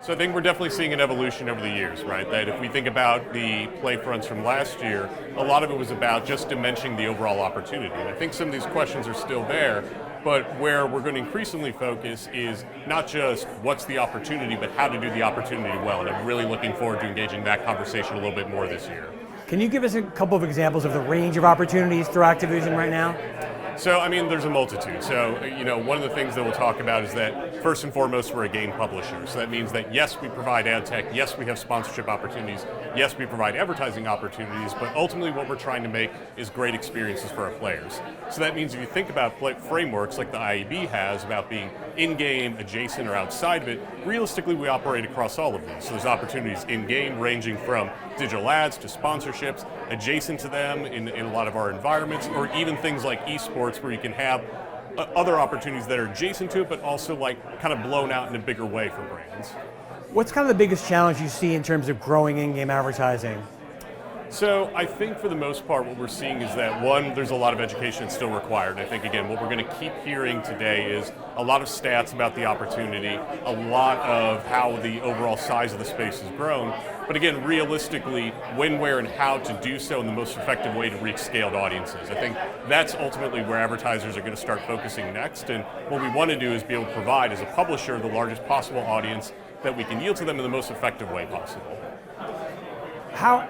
So I think we're definitely seeing an evolution over the years, right? That if we think about the PlayFronts from last year, a lot of it was about just dimensioning the overall opportunity. And I think some of these questions are still there, but where we're going to increasingly focus is not just what's the opportunity, but how to do the opportunity well. And I'm really looking forward to engaging that conversation a little bit more this year. Can you give us a couple of examples of the range of opportunities through Activision right now? So, I mean, there's a multitude. So, one of the things that we'll talk about is that first and foremost, we're a game publisher. So that means that yes, we provide ad tech, yes, we have sponsorship opportunities, yes, we provide advertising opportunities, but ultimately what we're trying to make is great experiences for our players. So that means if you think about frameworks like the IAB has about being in-game, adjacent, or outside of it, realistically we operate across all of these. So there's opportunities in-game ranging from digital ads to sponsorships, adjacent to them in a lot of our environments, or even things like esports where you can have other opportunities that are adjacent to it, but also like kind of blown out in a bigger way for brands. What's kind of the biggest challenge you see in terms of growing in-game advertising? So I think for the most part what we're seeing is that one, there's a lot of education still required. I think again what we're going to keep hearing today is a lot of stats about the opportunity, a lot of how the overall size of the space has grown. But again, realistically, when, where, and how to do so in the most effective way to reach scaled audiences. I think that's ultimately where advertisers are going to start focusing next. And what we want to do is be able to provide, as a publisher, the largest possible audience that we can yield to them in the most effective way possible. How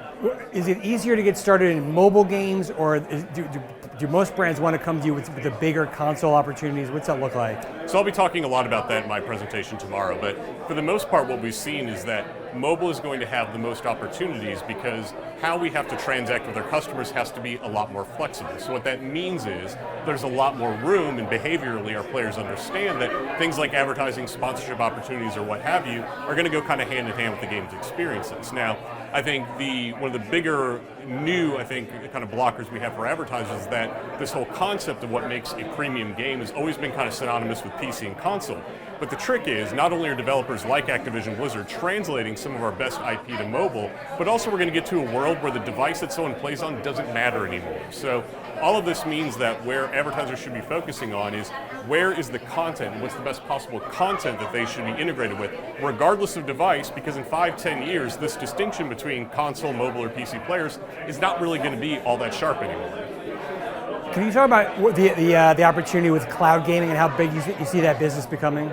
is it easier to get started in mobile games, or do most brands want to come to you with the bigger console opportunities? What's that look like? So I'll be talking a lot about that in my presentation tomorrow, but for the most part what we've seen is that mobile is going to have the most opportunities because how we have to transact with our customers has to be a lot more flexible. So what that means is there's a lot more room, and behaviorally our players understand that things like advertising, sponsorship opportunities, or what have you are going to go kind of hand in hand with the game's experiences. Now, I think one of the bigger new, kind of blockers we have for advertisers is that this whole concept of what makes a premium game has always been kind of synonymous with PC and console. But the trick is, not only are developers like Activision Blizzard translating some of our best IP to mobile, but also we're going to get to a world where the device that someone plays on doesn't matter anymore. So all of this means that where advertisers should be focusing on is where is the content, what's the best possible content that they should be integrated with, regardless of device, because in 5-10 years, this distinction between console, mobile, or PC players is not really going to be all that sharp anymore. Can you talk about what the opportunity with cloud gaming and how big you see that business becoming?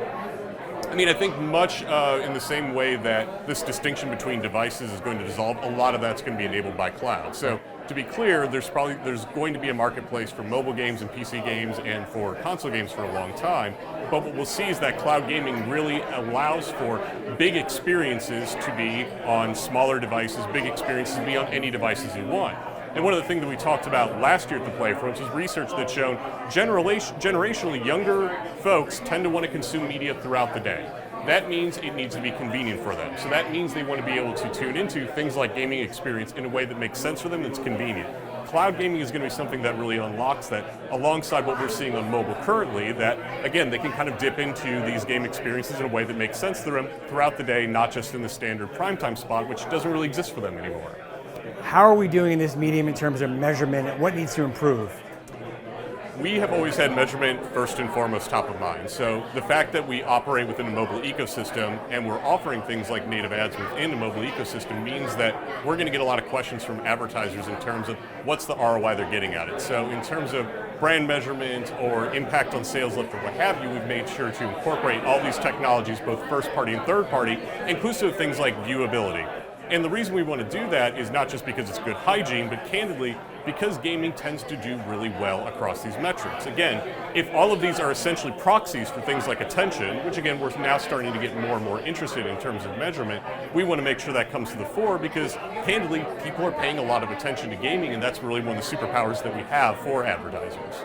I mean, I think much in the same way that this distinction between devices is going to dissolve, a lot of that's going to be enabled by cloud. So to be clear, there's going to be a marketplace for mobile games and PC games and for console games for a long time. But what we'll see is that cloud gaming really allows for big experiences to be on smaller devices, big experiences to be on any devices you want. And one of the things that we talked about last year at the PlayFronts was research that showed generationally younger folks tend to want to consume media throughout the day. That means it needs to be convenient for them. So that means they want to be able to tune into things like gaming experience in a way that makes sense for them, that's convenient. Cloud gaming is going to be something that really unlocks that, alongside what we're seeing on mobile currently, that, again, they can kind of dip into these game experiences in a way that makes sense to them throughout the day, not just in the standard primetime spot, which doesn't really exist for them anymore. How are we doing in this medium in terms of measurement, and what needs to improve? We have always had measurement first and foremost top of mind. So the fact that we operate within a mobile ecosystem and we're offering things like native ads within a mobile ecosystem means that we're going to get a lot of questions from advertisers in terms of what's the ROI they're getting at it. So in terms of brand measurement or impact on sales lift or what have you, we've made sure to incorporate all these technologies, both first party and third party, inclusive of things like viewability. And the reason we want to do that is not just because it's good hygiene, but candidly, because gaming tends to do really well across these metrics. Again, if all of these are essentially proxies for things like attention, which again, we're now starting to get more and more interested in terms of measurement, we want to make sure that comes to the fore because candidly, people are paying a lot of attention to gaming, and that's really one of the superpowers that we have for advertisers.